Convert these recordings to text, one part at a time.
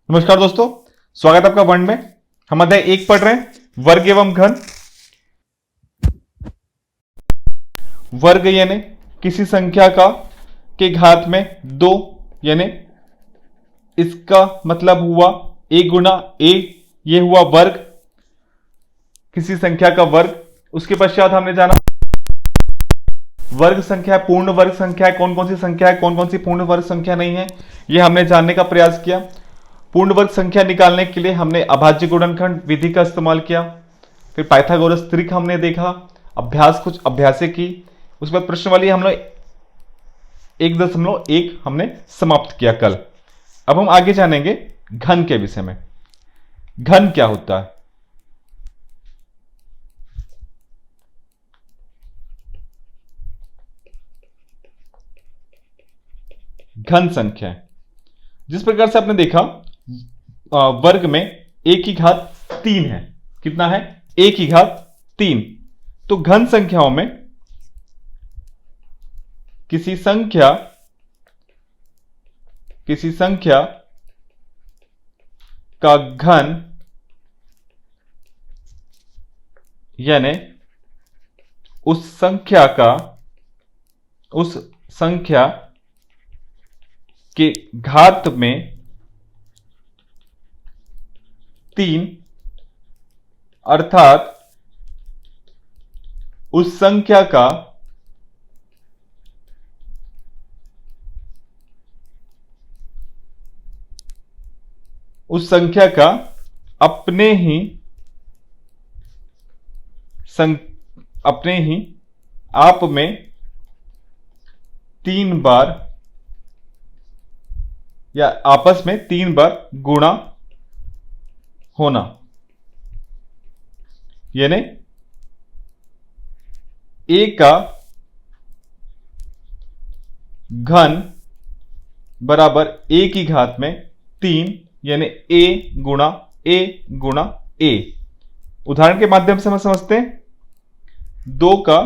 नमस्कार दोस्तों, स्वागत है आपका वन में। हम अध्याय 1 पढ़ रहे हैं, वर्ग एवं घन। वर्ग यानी किसी संख्या का के घात में 2, यानी इसका मतलब हुआ a गुना a, ये हुआ वर्ग, किसी संख्या का वर्ग। उसके पश्चात हमने जाना वर्ग संख्या पूर्ण वर्ग संख्या है, कौन कौन सी संख्या है, कौन कौन सी पूर्ण वर्ग संख्या नहीं है, यह हमने जानने का प्रयास किया। पूर्ण वर्ग संख्या निकालने के लिए हमने अभाज्य गुणनखंड विधि का इस्तेमाल किया, फिर पाइथागोरस त्रिक हमने देखा, कुछ अभ्यासें की। उसके बाद प्रश्न वाली हम लोग 1.1 हमने समाप्त किया कल। अब हम आगे जानेंगे घन के विषय में। घन क्या होता है? घन संख्या जिस प्रकार से आपने देखा वर्ग में a की घात 3 है। कितना है? a की घात 3। तो घन संख्याओं में किसी संख्या का घन यानी उस संख्या के घात में 3, अर्थात उस संख्या का अपने ही आप में 3 बार या आपस में 3 बार गुणा होना, यानी a का घन बराबर a की घात में 3, यानी a गुणा a। उदाहरण के माध्यम से हम समझते हैं। 2 का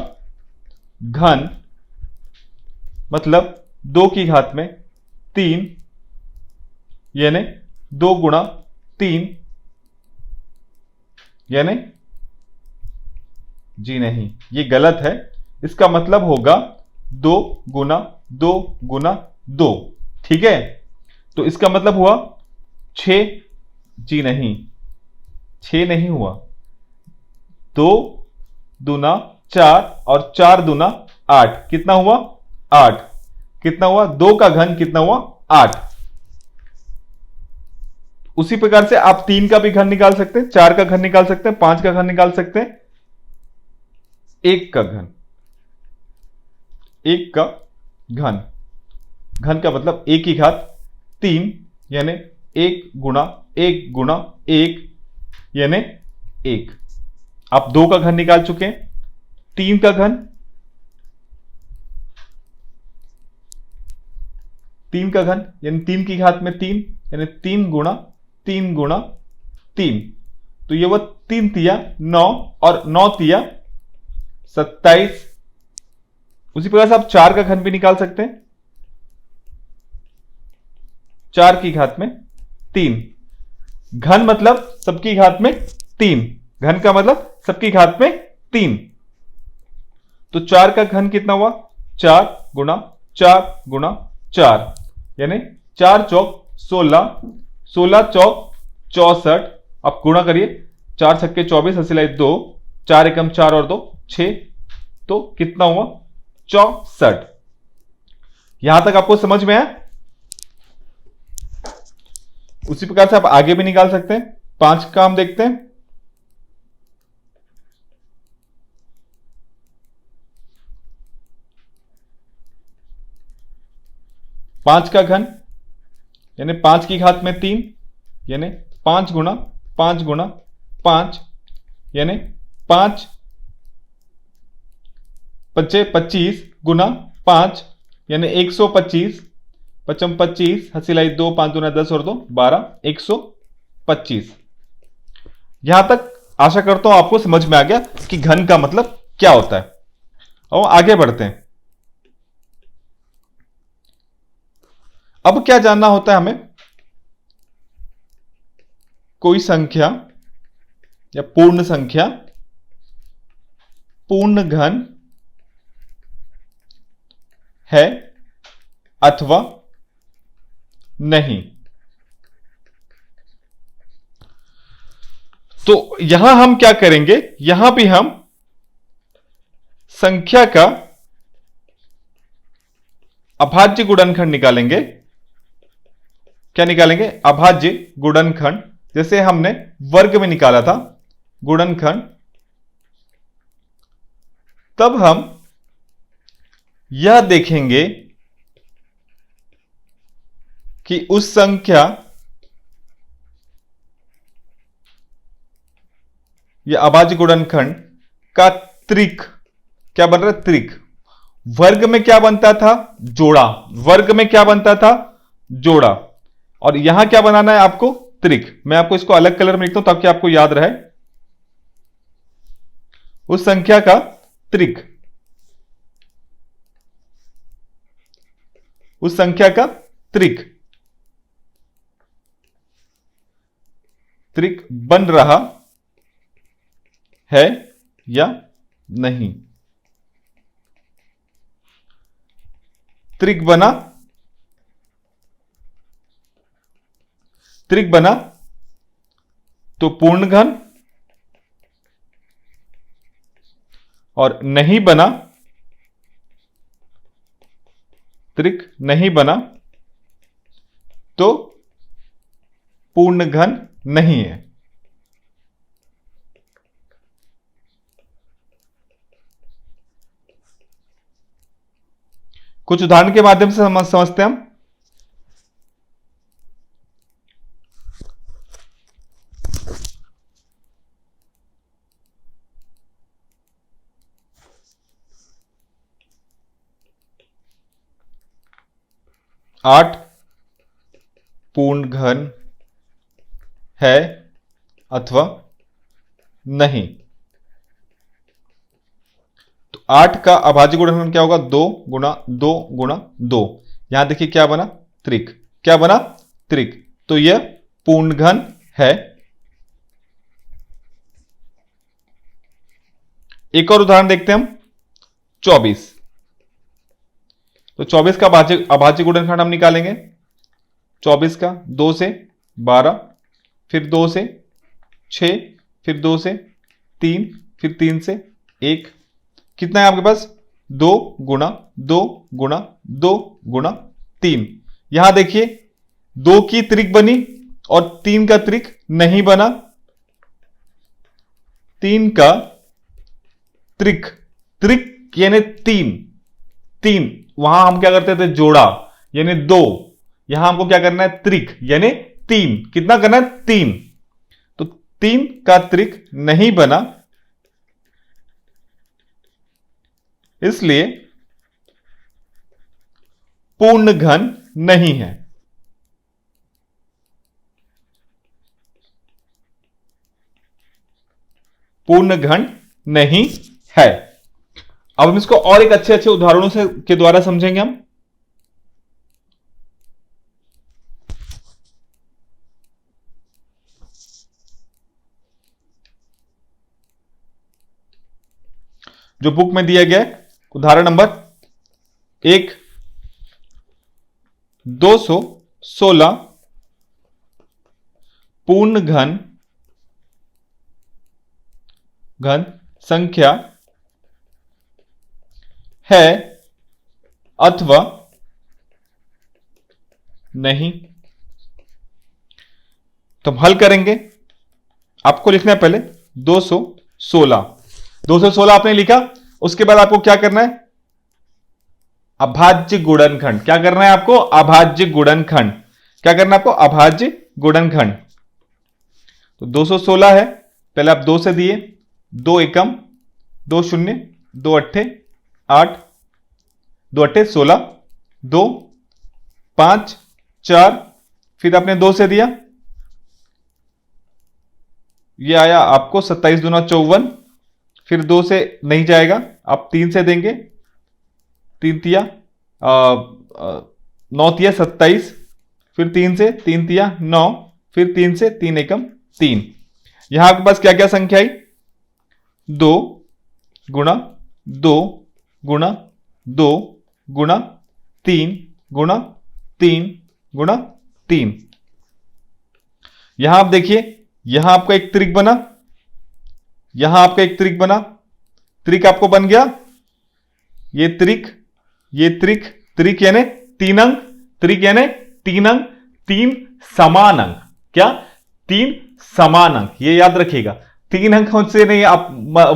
घन मतलब 2 की घात में 3, यानी 2 गुणा 3, यानी जी नहीं, ये गलत है। इसका मतलब होगा 2 गुना 2 गुना 2। ठीक है, तो इसका मतलब हुआ 6। जी नहीं, 6 नहीं हुआ। 2 दूना 4 और 4 दूना 8। कितना हुआ? 8। कितना हुआ? 2 का घन कितना हुआ? 8। उसी प्रकार से आप 3 का भी घन निकाल सकते हैं, 4 का घन निकाल सकते हैं, 5 का घन निकाल सकते हैं। 1 का घन, 1 का घन का मतलब 1 की घात 3, यानी 1 गुणा 1 यानी 1। आप 2 का घन निकाल चुके हैं। 3 का घन, 3 का घन यानी 3 की घात में 3, यानी 3 गुणा 3। तो ये वो 3 तिया 9 और 9 तिया 27। उसी प्रकार से आप 4 का घन भी निकाल सकते हैं। 4 की घात में 3। घन मतलब सबकी घात में 3। घन का मतलब सबकी घात में 3। तो 4 का घन कितना हुआ? 4 गुणा 4, यानी 4 चौक 16, 16 चौक 64। आप गुणा करिए, 4 छक्के 24, हंसी लाई 2, 4 एकम 4 और 2 6। तो कितना हुआ? 64। यहां तक आपको समझ में आया? उसी प्रकार से आप आगे भी निकाल सकते हैं। 5 का हम देखते हैं। 5 का घन यानी 5 की घात में 3, यानी 5 गुणा 5, यानी 5 पच्चे 25 गुना 5, यानी 125। 5 25, हंसी लाई 2, 5 दूना 10 और 2 12, 125। यहां तक आशा करता हूं आपको समझ में आ गया कि घन का मतलब क्या होता है। और आगे बढ़ते हैं। अब क्या जानना होता है हमें? कोई संख्या या पूर्ण संख्या पूर्ण घन है अथवा नहीं। तो यहां हम क्या करेंगे, यहां भी हम संख्या का अभाज्य गुणनखंड निकालेंगे। क्या निकालेंगे? अभाज्य गुणनखंड। जैसे हमने वर्ग में निकाला था गुणनखंड, तब हम यह देखेंगे कि उस संख्या या अभाज्य गुणनखंड का त्रिक क्या बन रहा है? त्रिक। वर्ग में क्या बनता था? जोड़ा। वर्ग में क्या बनता था? जोड़ा। और यहां क्या बनाना है आपको? त्रिक। मैं आपको इसको अलग कलर में लिखता हूं ताकि आपको याद रहे। उस संख्या का त्रिक, उस संख्या का त्रिक, त्रिक बन रहा है या नहीं। त्रिक बना, त्रिक बना तो पूर्ण घन, और नहीं बना, त्रिक नहीं बना तो पूर्ण घन नहीं है। कुछ उदाहरण के माध्यम से समझते हैं हम। आठ पूर्ण घन है अथवा नहीं। तो 8 का अभाज्य गुणनखंड क्या होगा? 2 गुणा 2 गुणा 2। यहां देखिए क्या बना? त्रिक। क्या बना? त्रिक। तो यह पूर्ण घन है। एक और उदाहरण देखते हैं हम। 24। तो 24 का अभाज्य गुणनखंड हम निकालेंगे। 24 का 2 से 12, फिर 2 से 6, फिर 2 से 3, फिर 3 से 1। कितना है आपके पास? 2 गुणा 2 गुणा 2 गुणा 3। यहां देखिए 2 की त्रिक बनी और 3 का त्रिक नहीं बना। 3 का त्रिक, त्रिक यानी 3, 3 वहां हम क्या करते थे? जोड़ा, यानी 2। यहां हमको क्या करना है? त्रिक यानी 3। कितना करना है? 3। तो 3 का त्रिक नहीं बना, इसलिए पूर्ण घन नहीं है। पूर्ण घन नहीं है। अब हम इसको और एक अच्छे अच्छे उदाहरणों से के द्वारा समझेंगे हम। जो बुक में दिया गया है, उदाहरण नंबर 1, 216 पूर्ण घन संख्या है अथवा नहीं। तो हम हल करेंगे। आपको लिखना है पहले 216। 216 आपने लिखा, उसके बाद आपको क्या करना है? अभाज्य गुणनखंड। क्या करना है आपको? अभाज्य गुणनखंड। क्या करना है आपको? अभाज्य गुणनखंड। तो 216 है, पहले आप 2 से दिए, 2 एकम 2 शून्य, 2 अट्ठे 8, 2 अट्ठे 16, 2 5 4, फिर आपने 2 से दिया, ये आया आपको 27 दूना 54, फिर 2 से नहीं जाएगा, आप 3 से देंगे, 3 तिया 9 तिया 27, फिर 3 से 3 तिया 9, फिर 3 से 3 एकम 3। यहां आपके पास क्या क्या संख्या आई? 2 गुणा 2 गुणा 2 गुणा 3 गुणा 3 गुणा 3। यहां आप देखिए, यहां आपका एक त्रिक बना, यहां आपका एक त्रिक बना, त्रिक आपको बन गया। ये त्रिक, ये त्रिक, त्रिक यानी 3 अंक, त्रिक यानी 3 अंक, 3 समान अंक। क्या? 3 समान अंक, ये याद रखिएगा। 3 अंक से नहीं, आप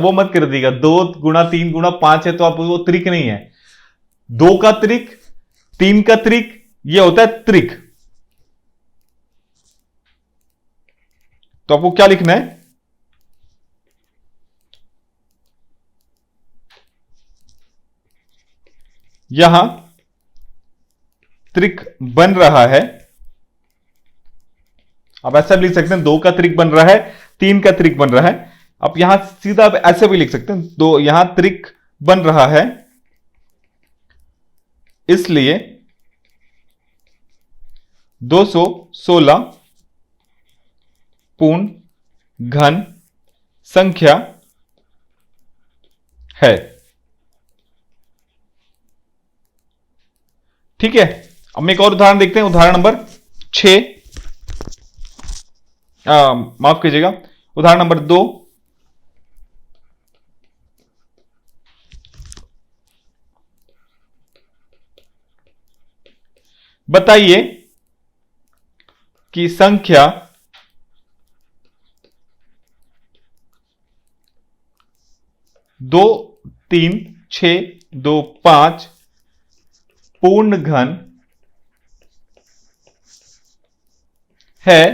वो मत कर दीजिएगा 2 गुणा 3 गुणा 5 है तो आप वो त्रिक नहीं है। 2 का त्रिक, 3 का त्रिक, ये होता है त्रिक। तो आपको क्या लिखना है? यहां त्रिक बन रहा है, आप ऐसा भी लिख सकते हैं 2 का त्रिक बन रहा है, 3 का त्रिक बन रहा है। आप यहां सीधा ऐसे भी लिख सकते हैं, दो यहां त्रिक बन रहा है, इसलिए 216 पूर्ण घन संख्या है। ठीक है, अब मैं एक और उदाहरण देखते हैं, उदाहरण नंबर 6, माफ कीजिएगा, उदाहरण नंबर 2। बताइए कि संख्या 2 3 6 2 5 पूर्ण घन है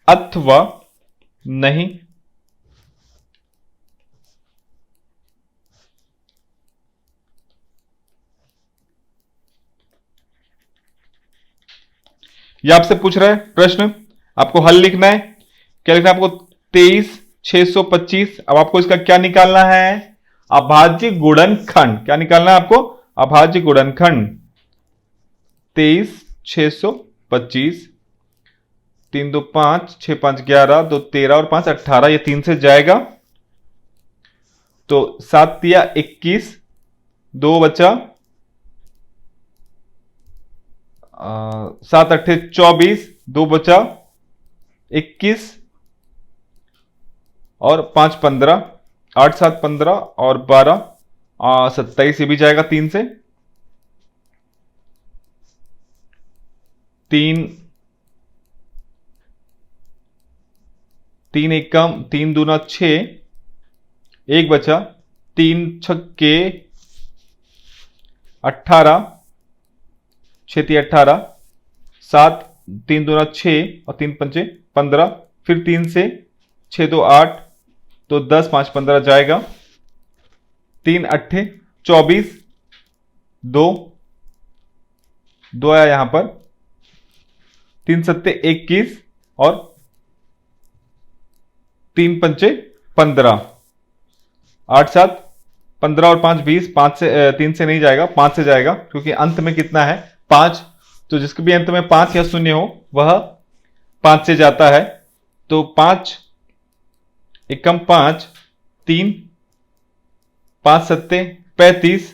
अथवा नहीं। यह आपसे पूछ रहा है प्रश्न, आपको हल लिखना है। क्या लिखना है आपको? 23,625। अब आपको इसका क्या निकालना है? अभाज्य गुणनखंड। क्या निकालना है आपको? अभाज्य गुणनखंड। 23,625, 3 2 5, 6 5 11, 2 13 और 5 18, ये 3 से जाएगा तो 7 तिया 21, 2 बचा, 7 8 24, 2 बचा 21 और 5 15, 8 7 15 और 12 27, ये भी जाएगा 3 से। 3 3 एकम, 3 दूना 6, 1 बचा, 3 छक्के 18, 6 3 18, 7 3 दूना 6 और 3 पंचे 15, फिर 3 से 6 2 8, तो 10 5 15 जाएगा, 3 8 24, 2 2 आया यहां पर, 3 7 21 और 3 पंचे 15, 8 7 15 और 5 20, 5 से 3 से नहीं जाएगा, 5 से जाएगा, क्योंकि अंत में कितना है? 5। तो जिसके भी अंत में 5 या 0 हो वह 5 से जाता है। तो 5 एकम 5, 3 5 सत्ते 35,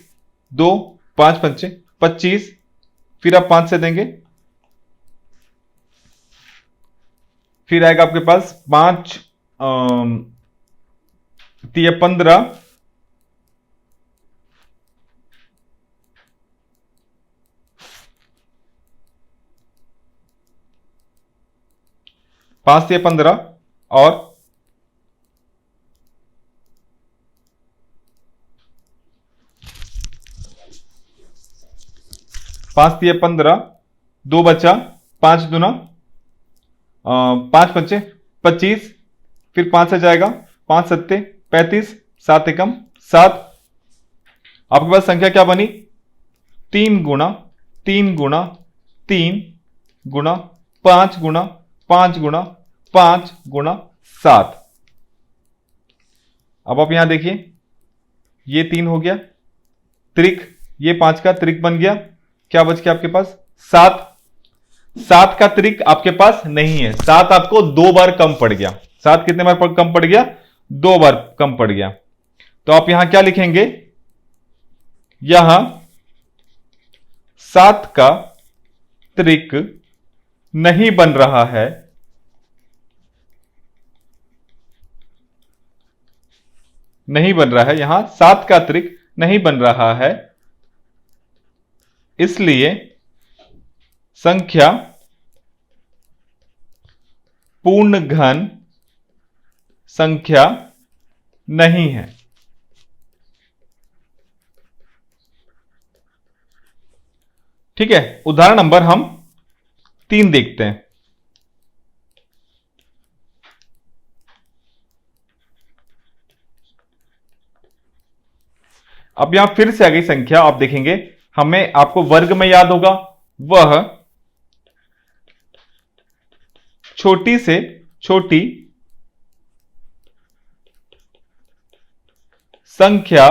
2 5 पंचे 25, फिर आप 5 से देंगे, फिर आएगा आपके पास 5 तिया 15, 5 तिया 15 और 5 तिया 15, 2 बचा, 5 दूना 5 पंचे 25, फिर 5 से जाएगा, 5 सत्ते 35, 7 एकम 7। आपके पास संख्या क्या बनी? 3 गुणा 3 गुणा 3 गुणा 5 गुणा 5 गुणा 5 गुणा 7। अब आप यहां देखिए, ये 3 हो गया त्रिक, ये 5 का त्रिक बन गया, क्या बच गया आपके पास? 7। 7 का त्रिक आपके पास नहीं है। 7 आपको 2 बार कम पड़ गया। 7 कितने बार कम पड़ गया? 2 बार कम पड़ गया। तो आप यहां क्या लिखेंगे? यहां 7 का त्रिक नहीं बन रहा है, नहीं बन रहा है, यहां 7 का त्रिक नहीं बन रहा है, इसलिए संख्या पूर्ण घन संख्या नहीं है। ठीक है, उदाहरण नंबर हम 3 देखते हैं। अब यहां फिर से आ गई संख्या, आप देखेंगे हमें, आपको वर्ग में याद होगा, वह छोटी से छोटी संख्या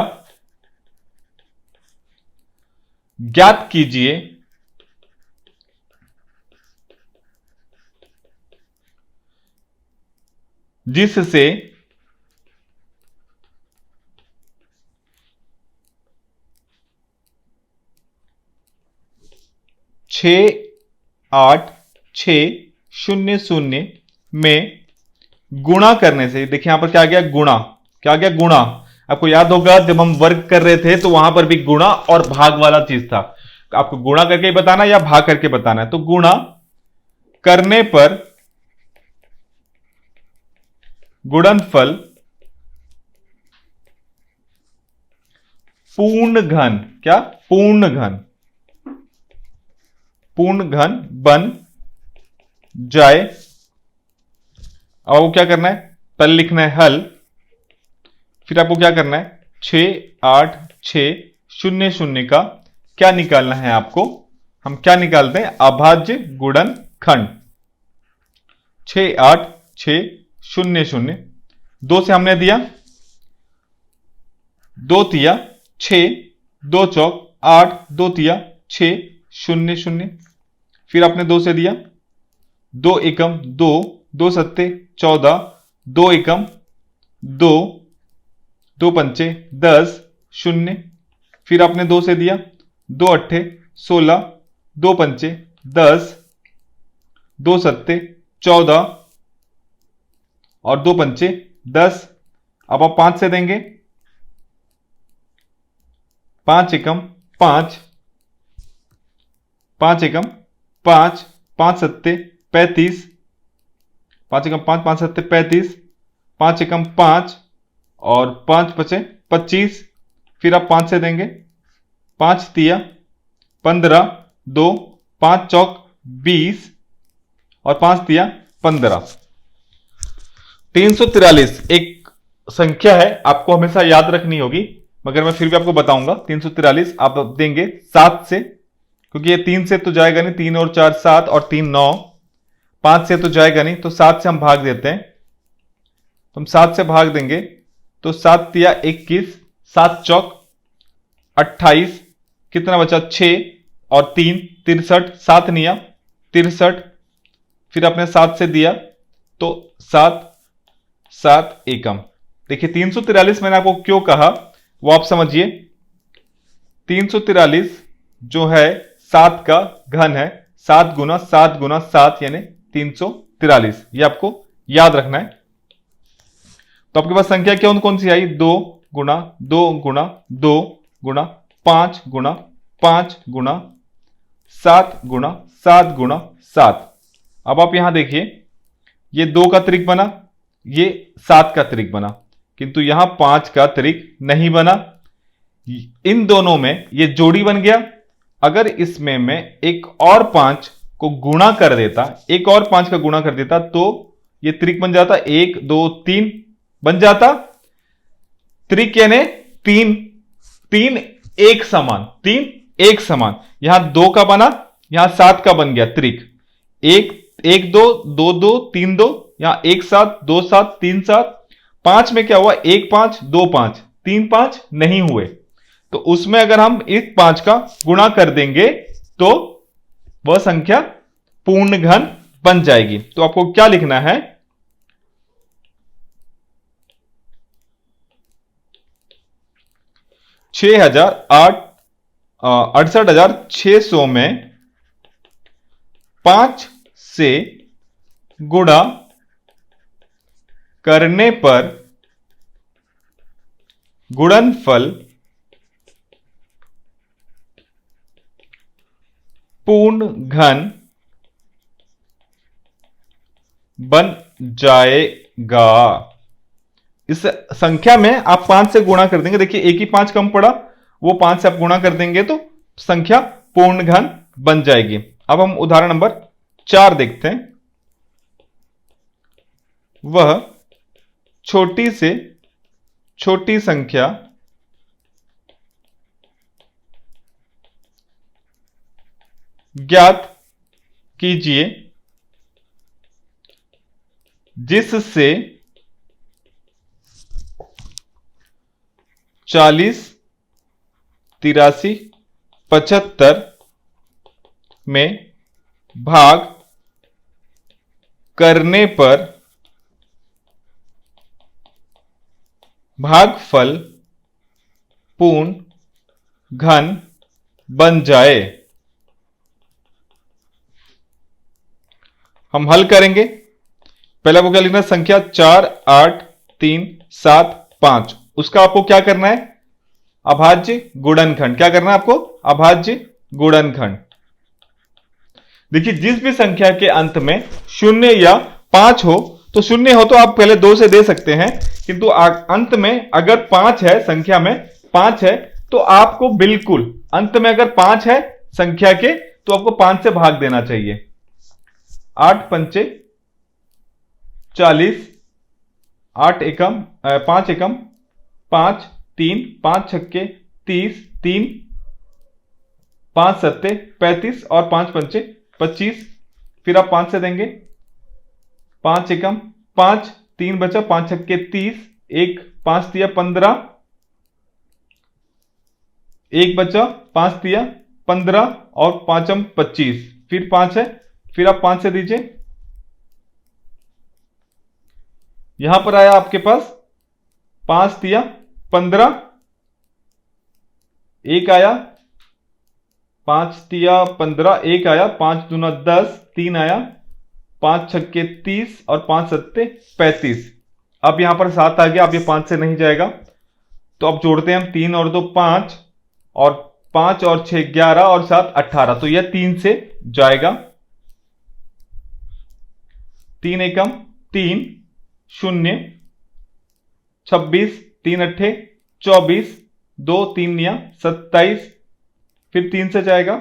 ज्ञात कीजिए जिससे 68600 में गुणा करने से, देखिए यहां पर क्या गया? गुणा। क्या गया? गुणा। आपको याद होगा जब हम वर्ग कर रहे थे तो वहां पर भी गुणा और भाग वाला चीज था। आपको गुणा करके ही बताना या भाग करके बताना है। तो गुणा करने पर गुणनफल पूर्ण घन, क्या? पूर्ण घन, पूर्ण घन बन जाए। अब आपको क्या करना है? पहले लिखना है हल, फिर आपको क्या करना है? 68600 का क्या निकालना है आपको? हम क्या निकालते हैं? अभाज्य गुणनखंड। 68600, 2 से हमने दिया, 2 तिया 6, 2 चौक 8, 2 तिया 600, फिर आपने 2 से दिया, 2 एकम 2, 2 सत्ते 14, 2 एकम 2, 2 पंचे 10, 0, फिर आपने 2 से दिया, 2 अट्ठे 16, 2 पंचे 10, 2 सत्ते 14 और 2 पंचे 10। अब आप 5 से देंगे, 5 एकम 5, 5 एकम 5, 5 सत्ते 35, 5 एकम 5, 5 सत्ते 35, 5 एकम 5 और 5 पचे 25। फिर आप 5 से देंगे, 5 तिया 15, 2, 5 चौक 20 और 5 तिया 15। 343 एक संख्या है, आपको हमेशा याद रखनी होगी, मगर मैं फिर भी आपको बताऊंगा। 343 आप देंगे 7 से, क्योंकि ये 3 से तो जाएगा नहीं, 3 और 4 7 और 3 9, 5 से तो जाएगा नहीं, तो 7 से हम भाग देते हैं। तो हम 7 से भाग देंगे तो 7 तिया 21, 7 चौक 28, कितना बचा? 6 और 3 63, 7 निया 63, फिर आपने 7 से दिया तो 7 7 एकम। देखिए 343 मैंने आपको क्यों कहा वो आप समझिए। 343 जो है 7 का घन है, 7 गुना 7 गुना 7 यानी 343, ये आपको याद रखना है। तो आपके पास संख्या कौन कौन सी आई? 2 गुना 2 गुना 2 गुना 5 गुना 5 गुना 7 गुना 7 गुना 7। अब आप यहां देखिए, ये 2 का त्रिक बना, ये 7 का त्रिक बना, किंतु यहां 5 का त्रिक नहीं बना। इन दोनों में ये जोड़ी बन गया। अगर इसमें मैं एक और 5 को गुणा कर देता, एक और 5 का गुणा कर देता तो ये त्रिक बन जाता, 1 2 3 बन जाता। त्रिक यानी 3 3 एक समान, 3 एक समान। यहां 2 का बना, यहां 7 का बन गया त्रिक। 1 1 2 2 2 3 2, यहां 1 7 2 7 3 7। 5 में क्या हुआ? 1 5 2 5 3 5 नहीं हुए, तो उसमें अगर हम इस 5 का गुणा कर देंगे तो वह संख्या पूर्ण घन बन जाएगी। तो आपको क्या लिखना है, 68,600 में 5 से गुणा करने पर गुणनफल पूर्ण घन बन जाएगा। इस संख्या में आप 5 से गुणा कर देंगे, देखिए एक ही 5 कम पड़ा, वो 5 से आप गुणा कर देंगे तो संख्या पूर्ण घन बन जाएगी। अब हम उदाहरण नंबर 4 देखते हैं। वह छोटी से छोटी संख्या ज्ञात कीजिए जिससे 40, 83, 75 में भाग करने पर भागफल पूर्ण घन बन जाए। हम हल करेंगे। पहले आपको क्या लिखना है, संख्या 4, 8, 3, 7, 5, उसका आपको क्या करना है, अभाज्य गुणनखंड। क्या करना है आपको, अभाज्य गुणनखंड। देखिए जिस भी संख्या के अंत में 0 या 5 हो, तो 0 हो तो आप पहले 2 से दे सकते हैं, किंतु अंत में अगर 5 है, संख्या में 5 है, तो आपको बिल्कुल अंत में अगर 5 है संख्या के, तो आपको 5 से भाग देना चाहिए। 8 पंचे 40, 8 एकम 5 एकम 5, 3, 5 छक्के 30, 3, 5 सत्ते 35 और 5 पंचे 25। फिर आप 5 से देंगे, 5 एकम 5, 3 बचा, 5 छक्के 30, 1 5 दिया 15, 1 बचा, 5 दिया 15 और 5 25। फिर 5 है, फिर आप 5 से दीजिए। यहां पर आया आपके पास 5 दिया 15, 1 आया, 5 दिया 15, 1 आया, 5 दूना 10, 3 आया, 5 छक्के 30 और 5 सत्ते 35। अब यहां पर 7 आ गया, अब ये 5 से नहीं जाएगा, तो अब जोड़ते हैं हम, 3 और 2 5 और 5 और 6 11 और 7 18, तो यह 3 से जाएगा। 3 एकम 3, 0, 26, 3 अट्ठे 24, 2 3 निया 27, फिर 3 से जाएगा,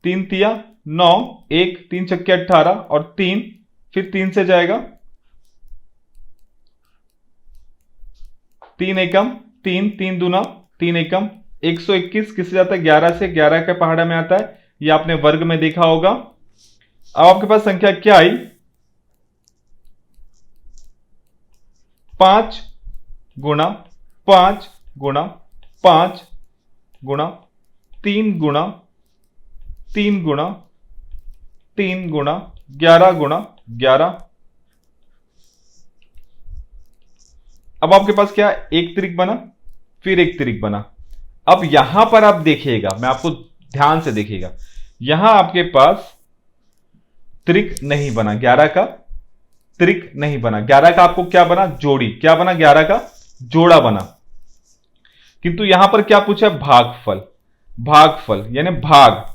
3 तिया 9, 1 3 छक्के 18 और 3, फिर 3 से जाएगा, 3 एकम 3, 3 दूना 3 एकम 121 किससे जाता है, 11 से, 11 के पहाड़ा में आता है, यह आपने वर्ग में देखा होगा। अब आपके पास संख्या क्या आई, 5 गुणा 5 गुणा 5 गुणा 3 गुणा 3 गुणा 3 गुणा 11 गुणा 11। अब आपके पास क्या, एक त्रिक बना, फिर एक त्रिक बना। अब यहां पर आप देखिएगा, मैं आपको ध्यान से देखिएगा, यहां आपके पास त्रिक नहीं बना, 11 का त्रिक नहीं बना। 11 का आपको क्या बना, जोड़ी, क्या बना, 11 का जोड़ा बना। किंतु यहां पर क्या पूछा, भागफल, भागफल यानी भाग।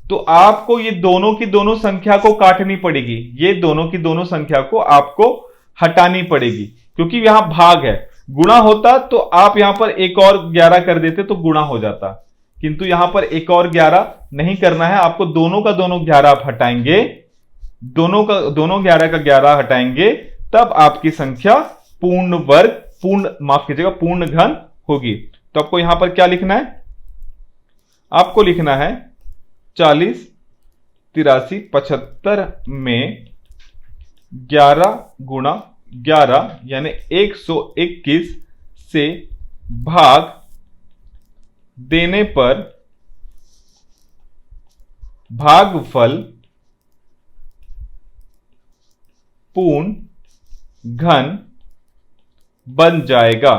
तो आपको ये दोनों की दोनों संख्या को काटनी पड़ेगी, ये दोनों की दोनों संख्या को आपको हटानी पड़ेगी, क्योंकि यहां भाग है। गुणा होता तो आप यहां पर एक और 11 कर देते तो गुणा हो जाता, किंतु यहां पर एक और 11 नहीं करना है, आपको दोनों का दोनों 11 आप हटाएंगे, दोनों 11 का 11 हटाएंगे, तब आपकी संख्या पूर्ण वर्ग, पूर्ण माफ कीजिएगा, पूर्ण घन होगी। तो आपको यहां पर क्या लिखना है, आपको लिखना है 40, 83, 75 में 11 गुणा 11 यानी 121 से भाग देने पर भागफल पूर्ण घन बन जाएगा।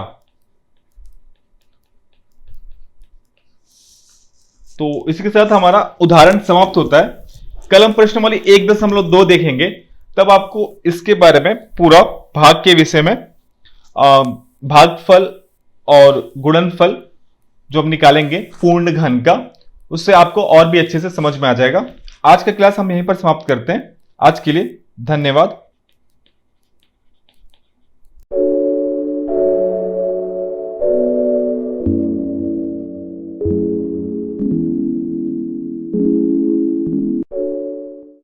तो इसी के साथ हमारा उदाहरण समाप्त होता है। कल हम प्रश्नावली 1.2 देखेंगे, तब आपको इसके बारे में पूरा भाग के विषय में भागफल और गुणनफल जो हम निकालेंगे पूर्ण घन का, उससे आपको और भी अच्छे से समझ में आ जाएगा। आज का क्लास हम यहीं पर समाप्त करते हैं। आज के लिए धन्यवाद।